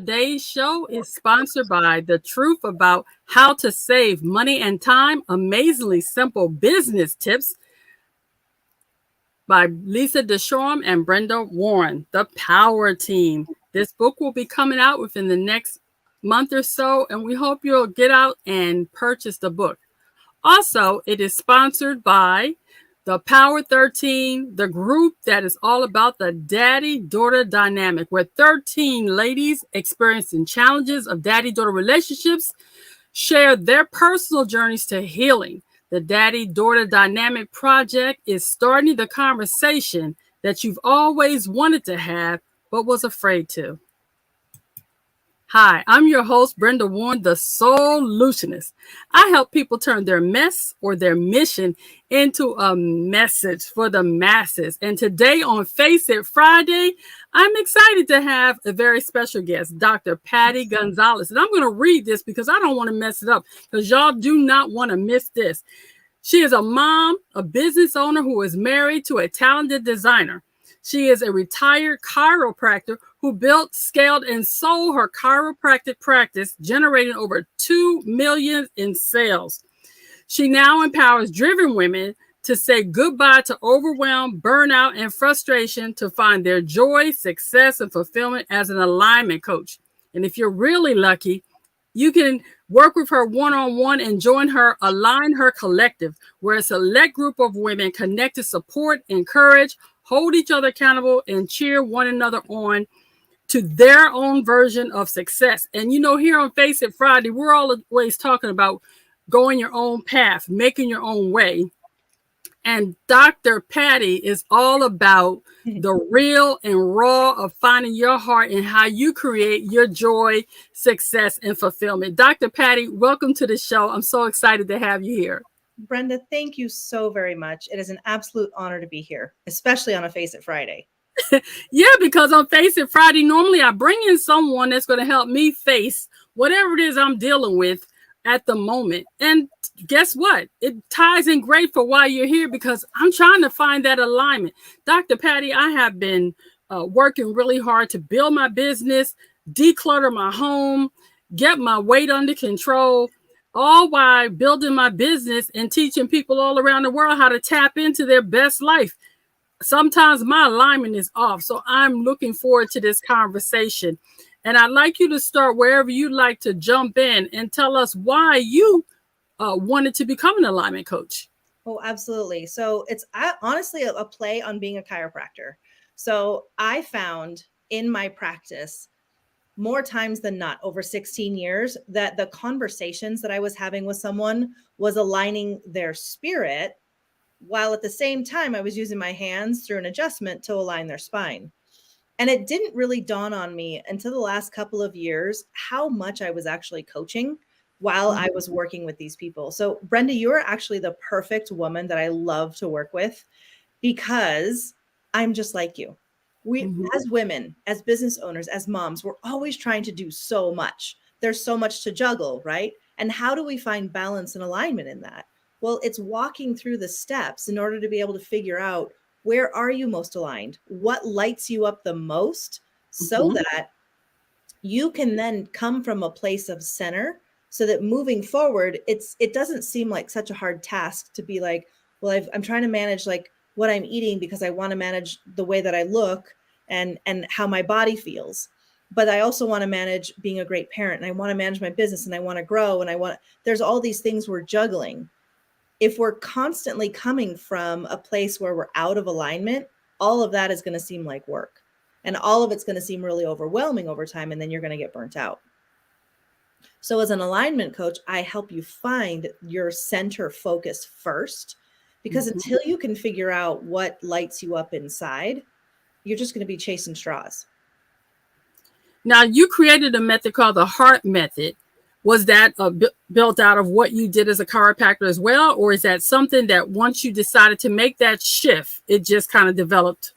Today's show is sponsored by The Truth About How to Save Money and Time, Amazingly Simple Business Tips by Lisa DeShorm and Brenda Warren, The Power Team. This book will be coming out within the next month or so, and we hope you'll get out and purchase the book. Also, it is sponsored by the Power 13, the group that is all about the daddy-daughter dynamic, where 13 ladies experiencing challenges of daddy-daughter relationships share their personal journeys to healing. The Daddy-Daughter Dynamic Project is starting the conversation that you've always wanted to have, but was afraid to. Hi, I'm your host, Brenda Warren, the Solutionist. I help people turn their mess or their mission into a message for the masses. And today on Face It Friday, I'm excited to have a very special guest, Dr. Pattie Gonzalez. And I'm going to read this because I don't want to mess it up, because y'all do not want to miss this. She is a mom, a business owner who is married to a talented designer. She is a retired chiropractor who built, scaled, and sold her chiropractic practice, generating over $2 million in sales. She now empowers driven women to say goodbye to overwhelm, burnout, and frustration to find their joy, success, and fulfillment as an alignment coach. And if you're really lucky, you can work with her one-on-one and join her AlignHER Collective, where a select group of women connect to support, encourage, hold each other accountable, and cheer one another on to their own version of success. And you know, here on Face It Friday, we're always talking about going your own path, making your own way. And Dr. Pattie is all about the real and raw of finding your heart and how you create your joy, success, and fulfillment. Dr. Pattie, welcome to the show. I'm so excited to have you here. Brenda, thank you so very much. It is an absolute honor to be here, especially on a Face It Friday. Yeah, because on Face It Friday, normally I bring in someone that's going to help me face whatever it is I'm dealing with at the moment. And guess what? It ties in great for why you're here, because I'm trying to find that alignment. Dr. Pattie, I have been working really hard to build my business, declutter my home, get my weight under control, all while building my business and teaching people all around the world how to tap into their best life. Sometimes my alignment is off, so I'm looking forward to this conversation. And I'd like you to start wherever you'd like to jump in and tell us why you wanted to become an alignment coach. Oh, absolutely. So it's honestly a play on being a chiropractor. So I found in my practice, more times than not, over 16 years, that the conversations that I was having with someone was aligning their spirit, while at the same time I was using my hands through an adjustment to align their spine. And it didn't really dawn on me until the last couple of years how much I was actually coaching while I was working with these people. So Brenda, you're actually the perfect woman that I love to work with, because I'm just like you. We, as women, as business owners, as moms, we're always trying to do so much. There's so much to juggle, right? And how do we find balance and alignment in that? Well, it's walking through the steps in order to be able to figure out, where are you most aligned? What lights you up the most, so that you can then come from a place of center, so that moving forward, it doesn't seem like such a hard task to be like, well, I'm trying to manage like what I'm eating because I want to manage the way that I look and how my body feels. But I also want to manage being a great parent, and I want to manage my business, and I want to grow, and there's all these things we're juggling. If we're constantly coming from a place where we're out of alignment, all of that is going to seem like work, and all of it's going to seem really overwhelming over time. And then you're going to get burnt out. So as an alignment coach, I help you find your center focus first, because until you can figure out what lights you up inside, you're just going to be chasing straws. Now, you created a method called the heart method. Was that built out of what you did as a chiropractor as well? Or is that something that once you decided to make that shift, it just kind of developed?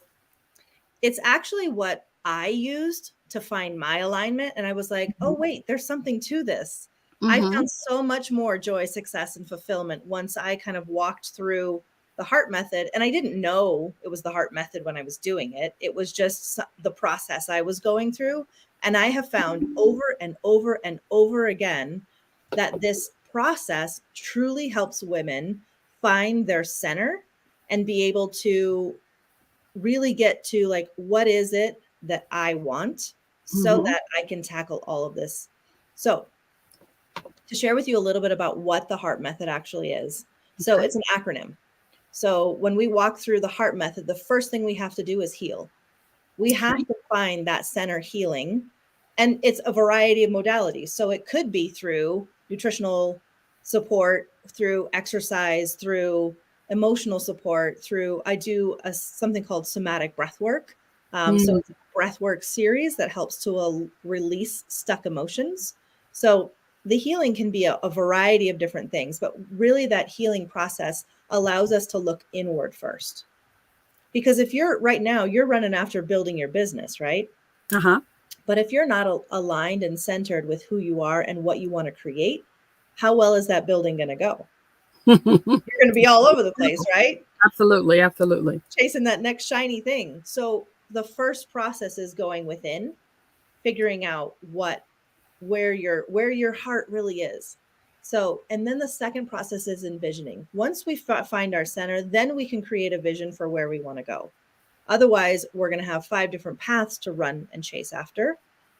It's actually what I used to find my alignment. And I was like, oh, wait, there's something to this. I found so much more joy, success, and fulfillment once I kind of walked through the heart method. And I didn't know it was the heart method when I was doing it. It was just the process I was going through And I have found over and over and over again that this process truly helps women find their center and be able to really get to like, what is it that I want so that I can tackle all of this. So to share with you a little bit about what the HEART method actually is. So it's an acronym. So when we walk through the HEART method, the first thing we have to do is heal. We have to find that center healing, and it's a variety of modalities. So it could be through nutritional support, through exercise, through emotional support, through I do something called somatic breath work. So it's a breath work series that helps to release stuck emotions. So the healing can be a variety of different things, but really that healing process allows us to look inward first. Because if you're right now, you're running after building your business, right? But if you're not aligned and centered with who you are and what you want to create, how well is that building going to go? You're going to be all over the place, right? Absolutely. Absolutely. Chasing that next shiny thing. So the first process is going within, figuring out where your heart really is. So, and then the second process is envisioning. Once we find our center, then we can create a vision for where we want to go. Otherwise, we're going to have 5 different paths to run and chase after.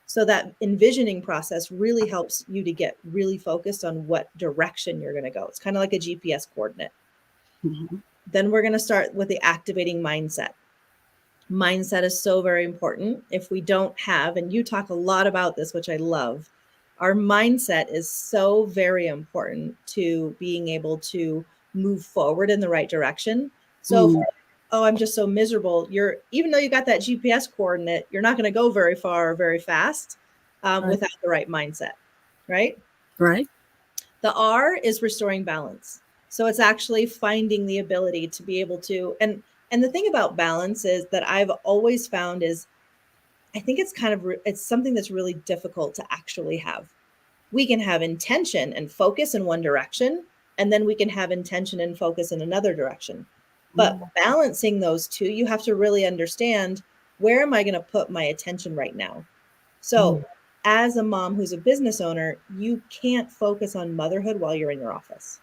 So that envisioning process really helps you to get really focused on what direction you're going to go. It's kind of like a GPS coordinate. Then we're going to start with the activating mindset. Mindset is so very important. If we don't have, and you talk a lot about this, which I love, our mindset is so very important to being able to move forward in the right direction. So, oh, I'm just so miserable. Even though you got that GPS coordinate, you're not going to go very far or very fast without the right mindset, right? Right. The R is restoring balance. So it's actually finding the ability to be able to, and the thing about balance is that I've always found is, I think it's it's something that's really difficult to actually have. We can have intention and focus in one direction, and then we can have intention and focus in another direction. But balancing those two, you have to really understand, where am I going to put my attention right now? So as a mom who's a business owner, you can't focus on motherhood while you're in your office.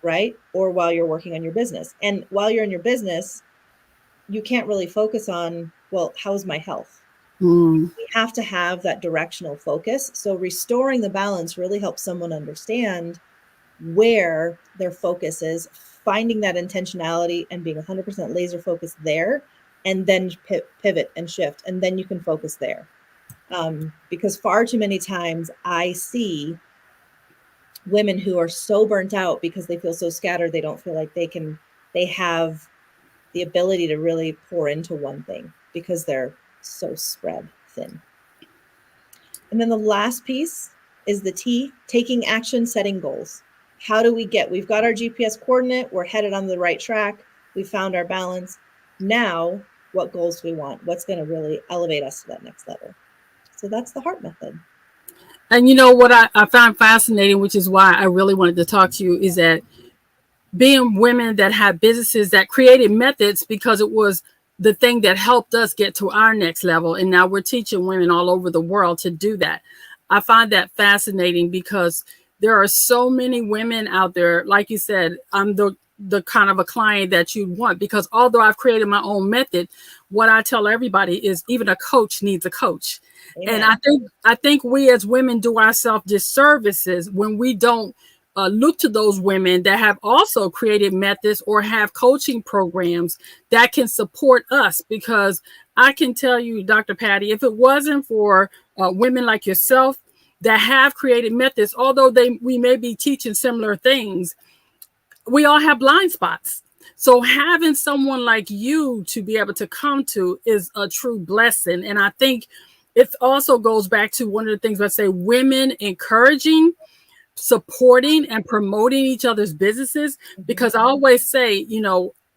Right? Or while you're working on your business. And while you're in your business, you can't really focus on, well, how's my health? We have to have that directional focus. So restoring the balance really helps someone understand where their focus is, finding that intentionality and being 100% laser focused there, and then pivot and shift. And then you can focus there. Because far too many times I see women who are so burnt out because they feel so scattered, they don't feel like they have the ability to really pour into one thing because they're so spread thin. And then the last piece is the T, taking action, setting goals. How do we've got our GPS coordinate, we're headed on the right track, we found our balance. Now, what goals do we want? What's going to really elevate us to that next level? So that's the HEART method. And you know what I find fascinating, which is why I really wanted to talk to you, is that being women that have businesses that created methods because it was the thing that helped us get to our next level. And now we're teaching women all over the world to do that. I find that fascinating because there are so many women out there. Like you said, I'm the kind of a client that you want, because although I've created my own method, what I tell everybody is even a coach needs a coach. Amen. And I think we as women do ourselves disservices when we don't look to those women that have also created methods or have coaching programs that can support us. Because I can tell you, Dr. Pattie, if it wasn't for women like yourself that have created methods, although we may be teaching similar things, we all have blind spots. So having someone like you to be able to come to is a true blessing. And I think it also goes back to one of the things I say, women encouraging, supporting, and promoting each other's businesses. Because I always say,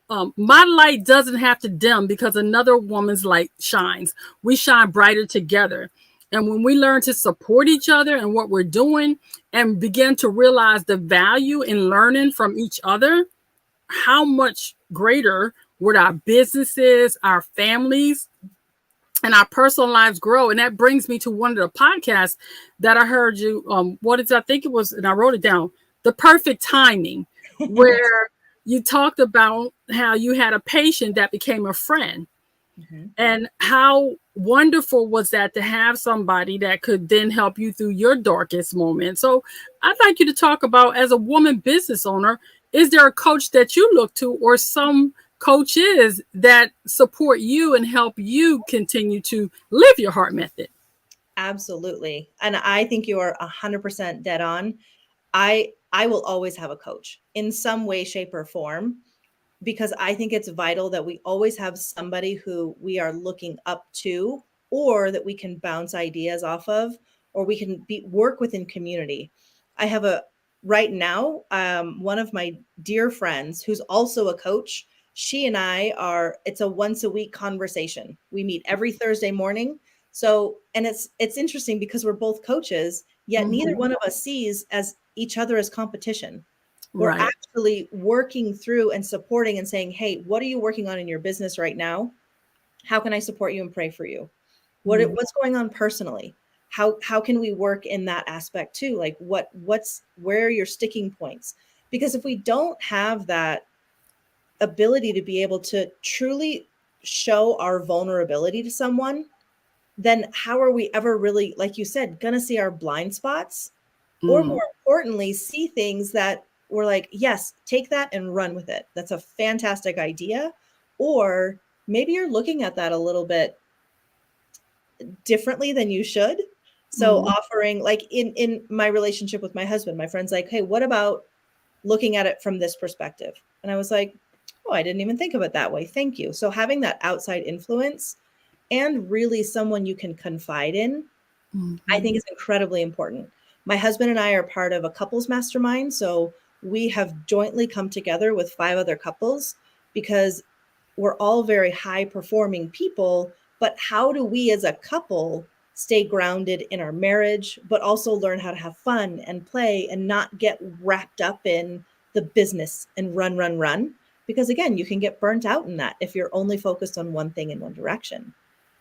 my light doesn't have to dim because another woman's light shines. We shine brighter together. And when we learn to support each other and what we're doing and begin to realize the value in learning from each other, how much greater would our businesses, our families, and our personal lives grow. And that brings me to one of the podcasts that I heard you, I think it was, and I wrote it down, The Perfect Timing, where you talked about how you had a patient that became a friend. Mm-hmm. And how wonderful was that to have somebody that could then help you through your darkest moment. So I'd like you to talk about, as a woman business owner, is there a coach that you look to, or some coaches that support you and help you continue to live your heart method? Absolutely. And I think you are 100% dead on. I will always have a coach in some way, shape, or form, because I think it's vital that we always have somebody who we are looking up to, or that we can bounce ideas off of, or we can work within community. I have right now, one of my dear friends who's also a coach. She and it's a once a week conversation. We meet every Thursday morning. So, and it's interesting because we're both coaches, yet neither one of us sees as each other as competition. We're actually working through and supporting and saying, hey, what are you working on in your business right now? How can I support you and pray for you? What's going on personally? How can we work in that aspect too? Like where are your sticking points? Because if we don't have that ability to be able to truly show our vulnerability to someone, then how are we ever really, like you said, going to see our blind spots? Or more importantly, see things that we're like, yes, take that and run with it. That's a fantastic idea. Or maybe you're looking at that a little bit differently than you should. So offering, like in my relationship with my husband, my friend's like, hey, what about looking at it from this perspective? And I was like, oh, I didn't even think of it that way. Thank you. So having that outside influence and really someone you can confide in, I think is incredibly important. My husband and I are part of a couples mastermind. So we have jointly come together with 5 other couples because we're all very high performing people. But how do we as a couple stay grounded in our marriage, but also learn how to have fun and play and not get wrapped up in the business and run, run, run? Because again, you can get burnt out in that if you're only focused on one thing in one direction.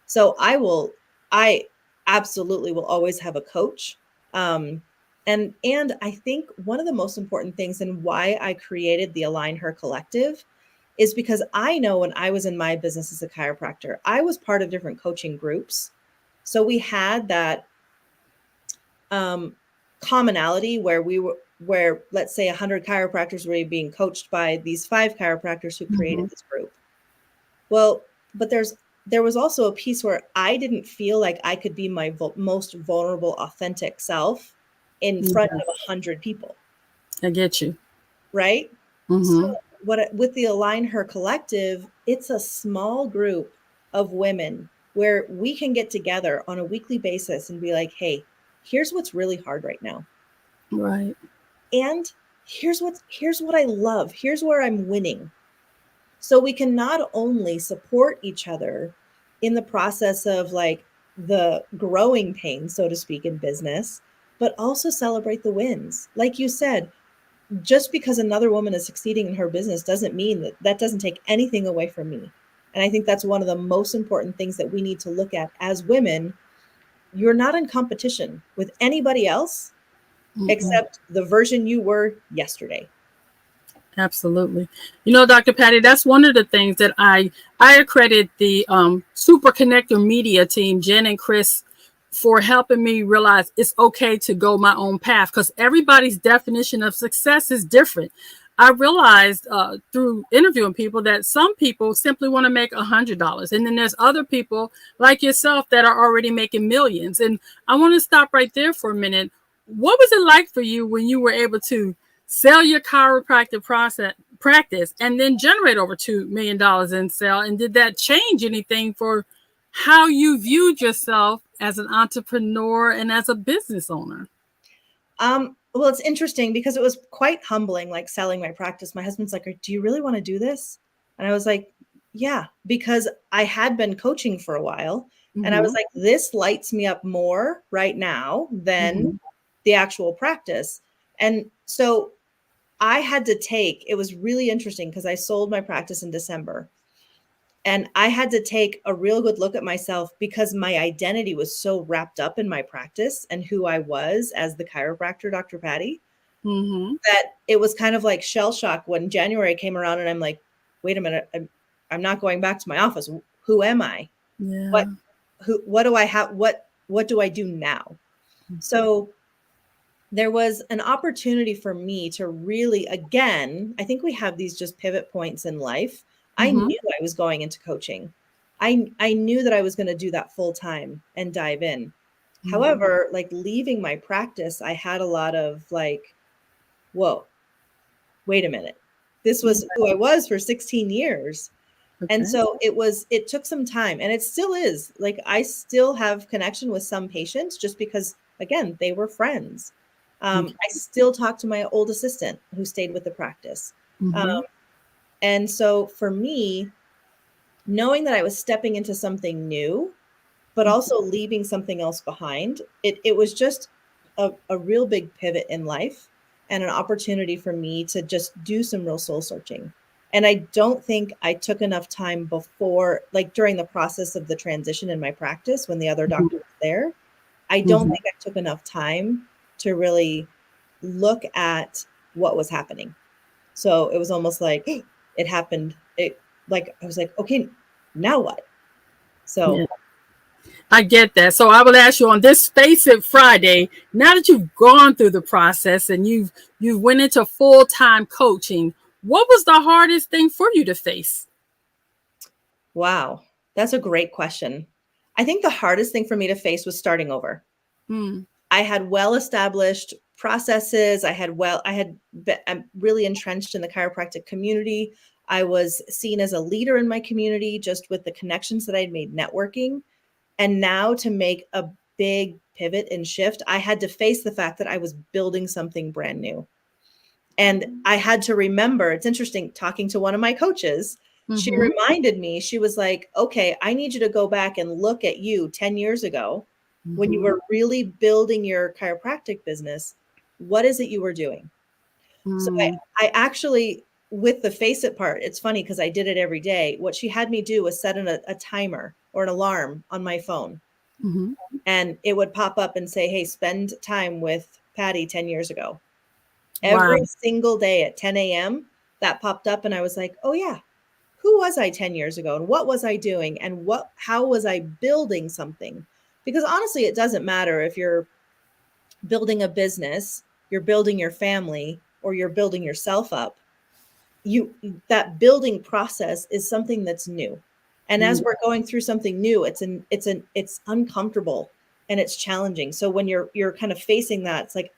So I absolutely will always have a coach. And I think one of the most important things and why I created the AlignHER Collective is because I know when I was in my business as a chiropractor, I was part of different coaching groups. So we had that commonality where let's say 100 chiropractors were being coached by these 5 chiropractors who created this group. Well, but there was also a piece where I didn't feel like I could be my most vulnerable, authentic self in front of 100 people. I get you. Right? So with the AlignHER Collective, it's a small group of women where we can get together on a weekly basis and be like, hey, here's what's really hard right now. Right. And here's what I love. Here's where I'm winning. So we can not only support each other in the process of like the growing pains, so to speak, in business, but also celebrate the wins. Like you said, just because another woman is succeeding in her business doesn't mean that doesn't take anything away from me. And I think that's one of the most important things that we need to look at as women. You're not in competition with anybody else except the version you were yesterday. Absolutely. You know, Dr. Pattie, that's one of the things that I accredit the Super Connector Media team, Jen and Chris, for helping me realize it's okay to go my own path, because everybody's definition of success is different. I realized through interviewing people that some people simply want to make $100. And then there's other people like yourself that are already making millions. And I want to stop right there for a minute. What was it like for you when you were able to sell your chiropractic practice and then generate over $2 million in sale? And did that change anything for how you viewed yourself as an entrepreneur and as a business owner? Well, it's interesting because it was quite humbling, like selling my practice. My husband's like, do you really want to do this? And I was like, yeah, because I had been coaching for a while. And I was like, this lights me up more right now than the actual practice. And so I had to it was really interesting because I sold my practice in December. And I had to take a real good look at myself because my identity was so wrapped up in my practice and who I was as the chiropractor, Dr. Pattie, that it was kind of like shell shock when January came around and I'm like, wait a minute, I'm not going back to my office. Who am I? Yeah. What do I have? What do I do now? So there was an opportunity for me to really, again, I think we have these just pivot points in life. I knew I was going into coaching. I knew that I was going to do that full time and dive in. However, like leaving my practice, I had a lot of like, whoa, wait a minute. This was who I was for 16 years. Okay. And so it took some time, and it still is. Like I still have connection with some patients just because, again, they were friends. I still talk to my old assistant who stayed with the practice. And so for me, knowing that I was stepping into something new, but also leaving something else behind, it was just a real big pivot in life and an opportunity for me to just do some real soul searching. And I don't think I took enough time before, like during the process of the transition in my practice when the other doctor was there. I don't think I took enough time to really look at what was happening. So it was almost like it happened. I was like, okay, now what? So yeah. I get that. So I will ask you on this Face It Friday, now that you've gone through the process and you've went into full-time coaching, what was the hardest thing for you to face? wow, that's a great question. I think the hardest thing for me to face was starting over. I had well-established processes. I'm really entrenched in the chiropractic community. I was seen as a leader in my community just with the connections that I'd made networking. And now to make a big pivot and shift, I had to face the fact that I was building something brand new. And I had to remember, it's interesting talking to one of my coaches. She reminded me, she was like, okay, I need you to go back and look at you 10 years ago when you were really building your chiropractic business. What is it you were doing? So I actually, with the face it part, it's funny because I did it every day. What she had me do was set a timer or an alarm on my phone. And it would pop up and say, hey, spend time with Pattie 10 years ago. Every single day at 10 a.m. that popped up. And I was like, oh yeah, who was I 10 years ago? And what was I doing? And how was I building something? Because honestly, it doesn't matter if you're building a business, you're building your family, or you're building yourself up. That building process is something that's new. And as we're going through something new, it's uncomfortable and it's challenging. So when you're kind of facing that, it's like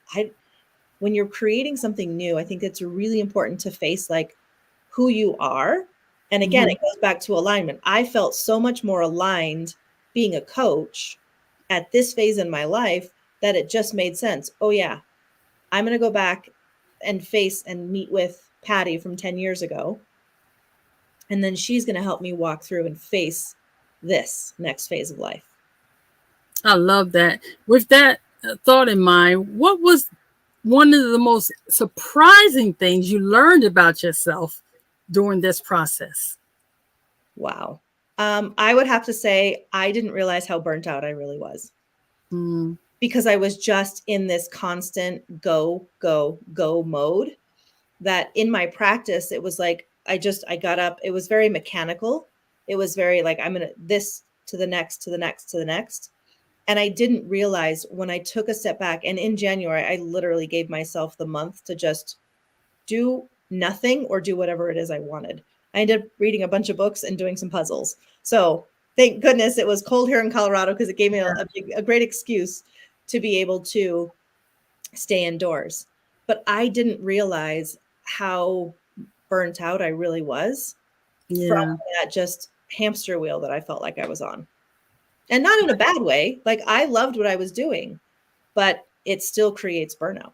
when you're creating something new, I think it's really important to face like who you are. And again, it goes back to alignment. I felt so much more aligned being a coach at this phase in my life that it just made sense. Oh yeah, I'm going to go back and face and meet with Pattie from 10 years ago. And then she's going to help me walk through and face this next phase of life. I love that. With that thought in mind, what was one of the most surprising things you learned about yourself during this process? Wow. I would have to say I didn't realize how burnt out I really was. Because I was just in this constant go, go, go mode that in my practice, it was like, I got up. It was very mechanical. It was very like, I'm going to this to the next, to the next, to the next. And I didn't realize when I took a step back, and in January, I literally gave myself the month to just do nothing or do whatever it is I wanted. I ended up reading a bunch of books and doing some puzzles. So thank goodness it was cold here in Colorado because it gave me a great excuse to be able to stay indoors. But I didn't realize how burnt out I really was from that just hamster wheel that I felt like I was on. And not in a bad way. Like I loved what I was doing, but it still creates burnout.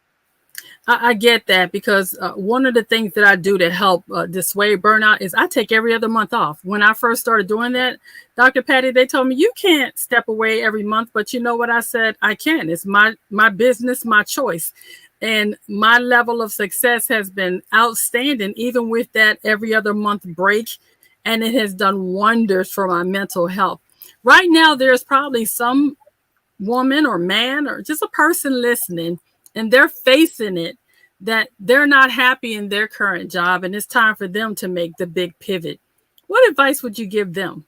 I get that because one of the things that I do to help dissuade burnout is I take every other month off. When I first started doing that, Dr. Pattie, they told me you can't step away every month, but you know what I said? I can. It's my business, my choice. And my level of success has been outstanding, even with that every other month break. and it has done wonders for my mental health. Right now, there's probably some woman or man or just a person listening, and they're facing it, that they're not happy in their current job, and it's time for them to make the big pivot. What advice would you give them?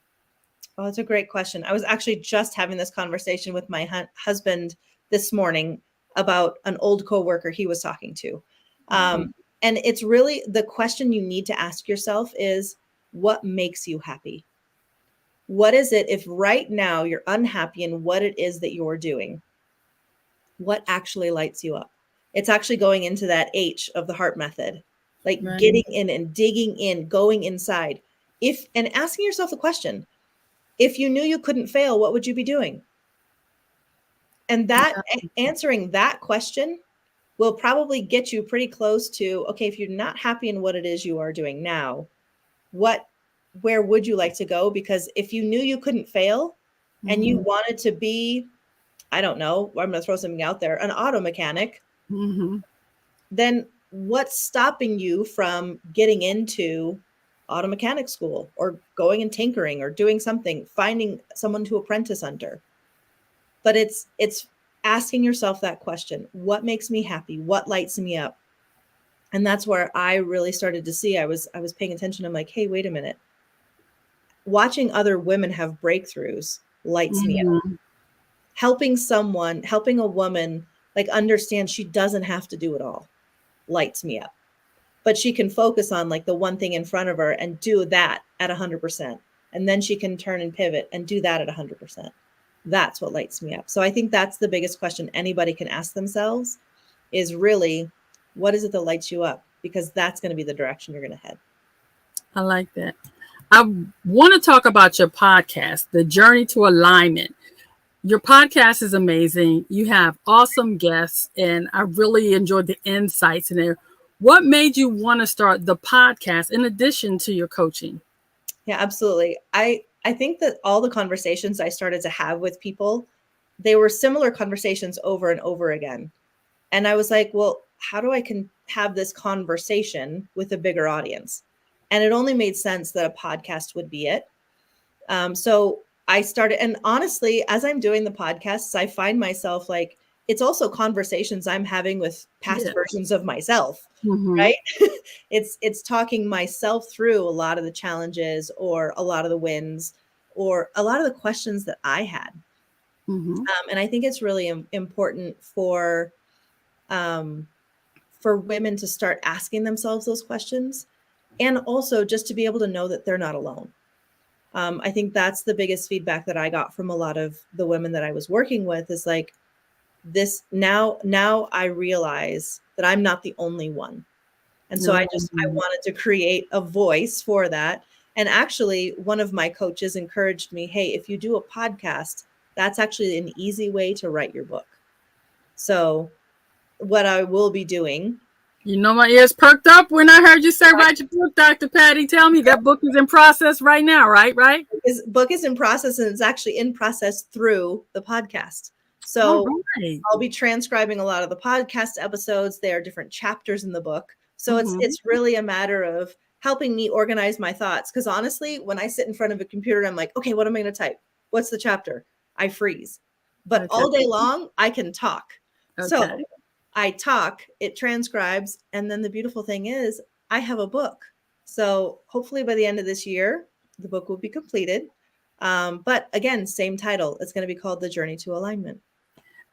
Oh, that's a great question. I was actually just having this conversation with my husband this morning about an old coworker he was talking to. And it's really the question you need to ask yourself is, what makes you happy? What is it if right now you're unhappy in what it is that you're doing? What actually lights you up? It's actually going into that H of the heart method, like Right. getting in and digging in, going inside. And asking yourself the question, if you knew you couldn't fail, what would you be doing? And that answering that question will probably get you pretty close to, okay, if you're not happy in what it is you are doing now, where would you like to go? Because if you knew you couldn't fail and you wanted to be, I don't know, I'm going to throw something out there, an auto mechanic, then what's stopping you from getting into auto mechanic school or going and tinkering or doing something, finding someone to apprentice under? But it's asking yourself that question, what makes me happy? What lights me up? And that's where I really started to see, I was paying attention. I'm like, hey, wait a minute. Watching other women have breakthroughs lights me up. Helping a woman like understand she doesn't have to do it all lights me up. But she can focus on like the one thing in front of her and do that at 100%. And then she can turn and pivot and do that at 100%. That's what lights me up. So I think that's the biggest question anybody can ask themselves is really, what is it that lights you up? Because that's going to be the direction you're going to head. I like that. I want to talk about your podcast, The Journey to Alignment. Your podcast is amazing. You have awesome guests, and I really enjoyed the insights in there. What made you want to start the podcast in addition to your coaching? Yeah, absolutely. I think that all the conversations I started to have with people, they were similar conversations over and over again. And I was like, well, how do I can have this conversation with a bigger audience? And it only made sense that a podcast would be it. So I started, and honestly, as I'm doing the podcasts, I find myself like, it's also conversations I'm having with past versions of myself, right? It's talking myself through a lot of the challenges or a lot of the wins or a lot of the questions that I had. And I think it's really important for women to start asking themselves those questions, and also just to be able to know that they're not alone. I think that's the biggest feedback that I got from a lot of the women that I was working with is like, this now I realize that I'm not the only one. And so I wanted to create a voice for that. And actually, one of my coaches encouraged me, hey, if you do a podcast, that's actually an easy way to write your book. So what I will be doing. You know, my ears perked up when I heard you say write your book, Dr. Pattie. Tell me that book is in process right now, right? Book is in process, and it's actually in process through the podcast. So I'll be transcribing a lot of the podcast episodes. There are different chapters in the book. So it's really a matter of helping me organize my thoughts. Because honestly, when I sit in front of a computer, I'm like, okay, what am I going to type? What's the chapter? I freeze. But all day long, I can talk. So I talk, it transcribes. And then the beautiful thing is I have a book. So hopefully by the end of this year, the book will be completed. But again, same title. It's going to be called The Journey to Alignment.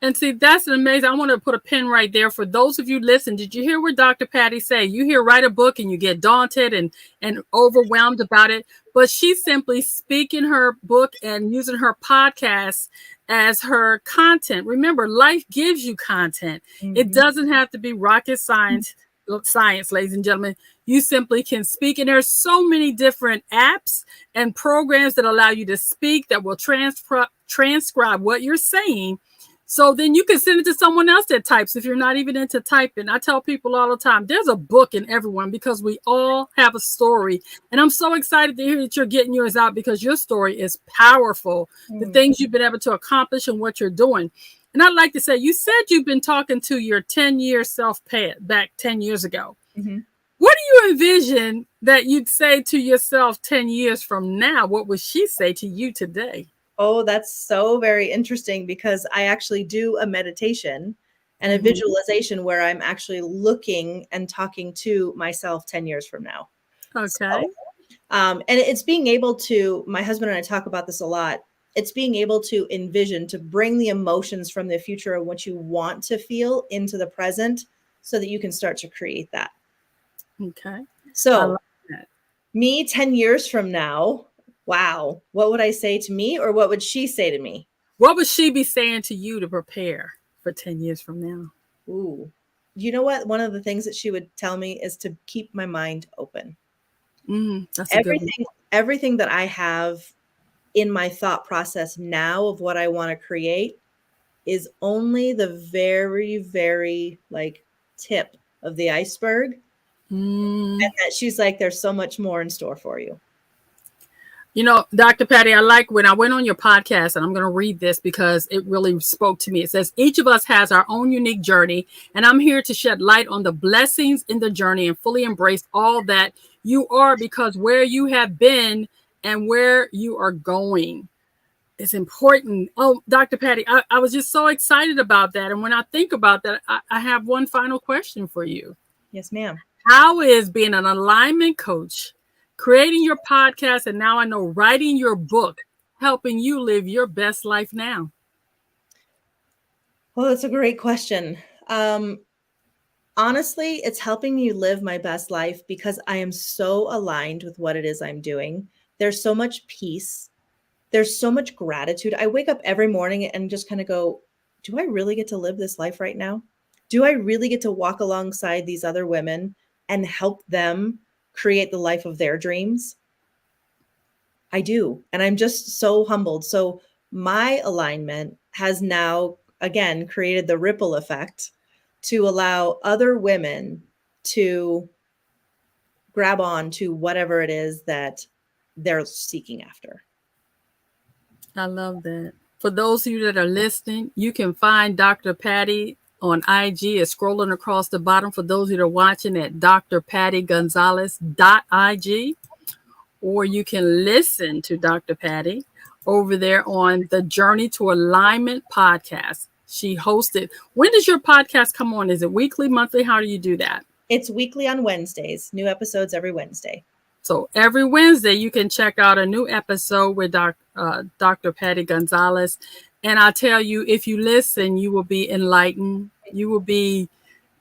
And see, that's amazing. I want to put a pin right there. For those of you listen, did you hear what Dr. Pattie say? You hear write a book and you get daunted and overwhelmed about it. But she's simply speaking her book and using her podcast as her content. Remember, life gives you content. It doesn't have to be rocket science, ladies and gentlemen. You simply can speak. And there's so many different apps and programs that allow you to speak that will transcribe what you're saying. So then you can send it to someone else that types if you're not even into typing. I tell people all the time, there's a book in everyone because we all have a story. And I'm so excited to hear that you're getting yours out because your story is powerful. The things you've been able to accomplish and what you're doing. And I'd like to say, you said you've been talking to your 10-year self back 10 years ago. What do you you envision that you'd say to yourself 10 years from now, what would she say to you today? Oh, that's so very interesting because I actually do a meditation and a visualization where I'm actually looking and talking to myself 10 years from now. Okay. So, and it's being able to, my husband and I talk about this a lot. It's being able to envision, to bring the emotions from the future of what you want to feel into the present so that you can start to create that. Okay. I So, like that. me 10 years from now, wow, what would I say to me or what would she say to me? What would she be saying to you to prepare for 10 years from now? Ooh, you know what? One of the things that she would tell me is to keep my mind open. That's a good one. Everything that I have in my thought process now of what I want to create is only the very, very like tip of the iceberg. And that she's like, there's so much more in store for you. You know, Dr. Patti, I like when I went on your podcast, and I'm going to read this because it really spoke to me. It says, each of us has our own unique journey, and I'm here to shed light on the blessings in the journey and fully embrace all that you are, because where you have been and where you are going is important. Oh, Dr. Patti, I was just so excited about that. And when I think about that, I have one final question for you. Yes, ma'am. How is being an alignment coach, creating your podcast, and now I know writing your book, helping you live your best life now? Well, that's a great question. Honestly, it's helping me live my best life because I am so aligned with what it is I'm doing. There's so much peace. There's so much gratitude. I wake up every morning and just kind of go, do I really get to live this life right now? Do I really get to walk alongside these other women and help them create the life of their dreams? I do. And I'm just so humbled. So my alignment has now, again, created the ripple effect to allow other women to grab on to whatever it is that they're seeking after. I love that. For those of you that are listening, you can find Dr. Patti on IG. It's scrolling across the bottom. For those of you that are watching at drpattigonzalez.ig, or you can listen to Dr. Patti over there on the Journey to Alignment podcast. She hosted. When does your podcast come on? Is it weekly, monthly? How do you do that? It's weekly on Wednesdays, new episodes every Wednesday. So every Wednesday, you can check out a new episode with Dr. Patti Gonzalez. And I tell you, if you listen, you will be enlightened. You will be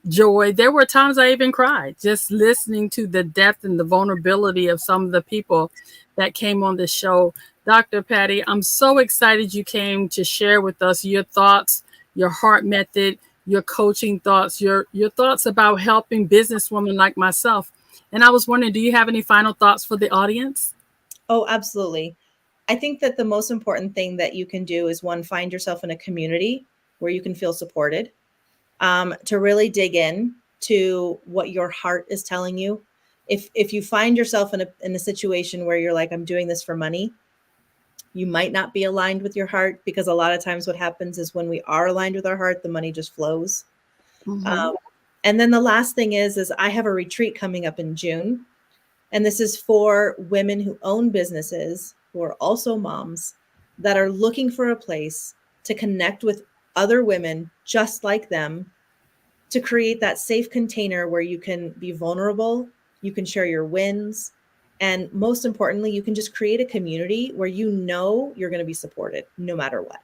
joy. There were times I even cried just listening to the depth and the vulnerability of some of the people that came on the show. Dr. Patti, I'm so excited you came to share with us your thoughts, your heart method, your coaching thoughts, your thoughts about helping businesswomen like myself. And I was wondering, do you have any final thoughts for the audience? Oh, absolutely. I think that the most important thing that you can do is, one, find yourself in a community where you can feel supported. To really dig in to what your heart is telling you. If you find yourself in a situation where you're like, I'm doing this for money, you might not be aligned with your heart, because a lot of times what happens is when we are aligned with our heart, the money just flows. And then the last thing is I have a retreat coming up in June. And this is for women who own businesses, who are also moms, that are looking for a place to connect with other women just like them, to create that safe container where you can be vulnerable, you can share your wins, and most importantly, you can just create a community where you know you're going to be supported no matter what.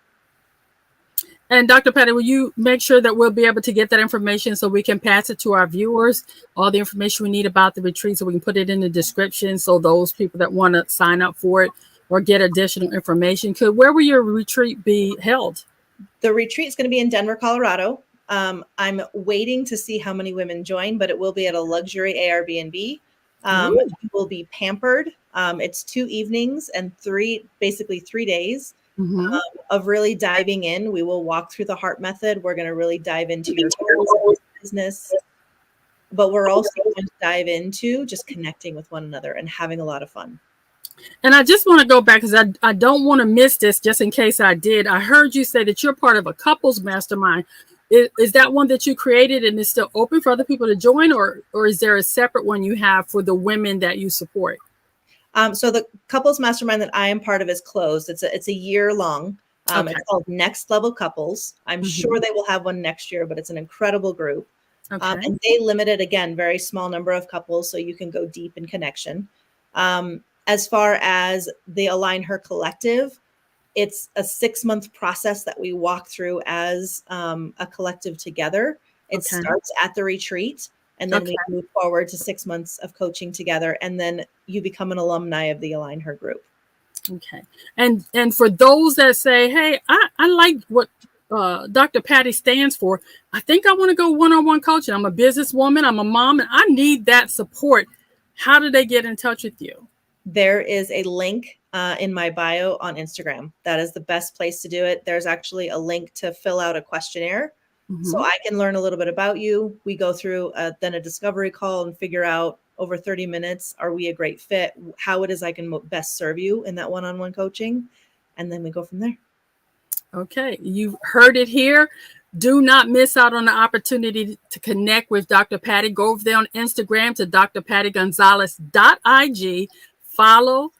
And Dr. Patti, will you make sure that we'll be able to get that information so we can pass it to our viewers, all the information we need about the retreat, so we can put it in the description so those people that want to sign up for it or get additional information could. Where will your retreat be held? The retreat is going to be in Denver, Colorado. I'm waiting to see how many women join, but it will be at a luxury Airbnb. We will be pampered. It's 2 evenings and basically 3 days of really diving in. We will walk through the heart method. We're going to really dive into your business, but we're also going to dive into just connecting with one another and having a lot of fun. And I just want to go back because I don't want to miss this, just in case I did. I heard you say that you're part of a couples mastermind. Is that one that you created and is still open for other people to join, or is there a separate one you have for the women that you support? So the couples mastermind that I am part of is closed. It's a year long. Okay. It's called Next Level Couples. I'm sure they will have one next year, but it's an incredible group. Okay. And they limited, again, very small number of couples, so you can go deep in connection. As far as the AlignHER Collective, it's a 6-month process that we walk through as a collective together. It starts at the retreat, and then we move forward to 6 months of coaching together, and then you become an alumni of the AlignHER group. Okay. And for those that say, hey, I like what Dr. Patti stands for, I think I want to go one-on-one coaching. I'm a businesswoman, I'm a mom, and I need that support. How do they get in touch with you? There is a link in my bio on Instagram. That is the best place to do it. There's actually a link to fill out a questionnaire. So I can learn a little bit about you. We go through then a discovery call and figure out over 30 minutes, are we a great fit? How it is I can best serve you in that one-on-one coaching. And then we go from there. Okay, you heard it here. Do not miss out on the opportunity to connect with Dr. Patti. Go over there on Instagram to drpattigonzalez.ig. Follow,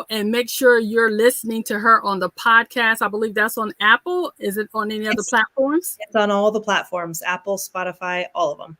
and make sure you're listening to her on the podcast. I believe that's on Apple. Is it on any other platforms? It's on all the platforms, Apple, Spotify, all of them.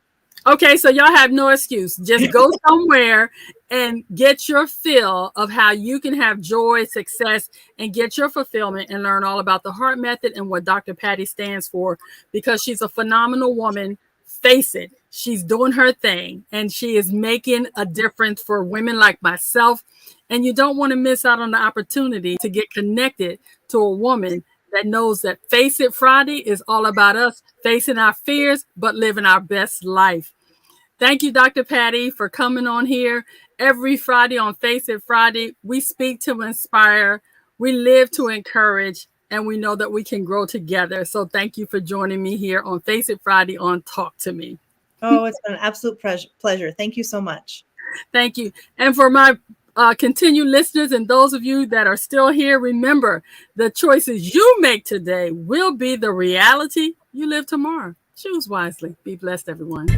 Okay, so y'all have no excuse. Just go somewhere and get your fill of how you can have joy, success, and get your fulfillment and learn all about the heart method and what Dr. Patti stands for, because she's a phenomenal woman. Face it, she's doing her thing and she is making a difference for women like myself. And you don't want to miss out on the opportunity to get connected to a woman that knows that Face It Friday is all about us facing our fears, but living our best life. Thank you, Dr. Patti, for coming on here. Every Friday on Face It Friday, we speak to inspire, we live to encourage, and we know that we can grow together. So thank you for joining me here on Face It Friday on Talk to Me. Oh, it's been an absolute pleasure. Thank you so much. Thank you. And for my continued listeners and those of you that are still here, remember, the choices you make today will be the reality you live tomorrow. Choose wisely. Be blessed, everyone.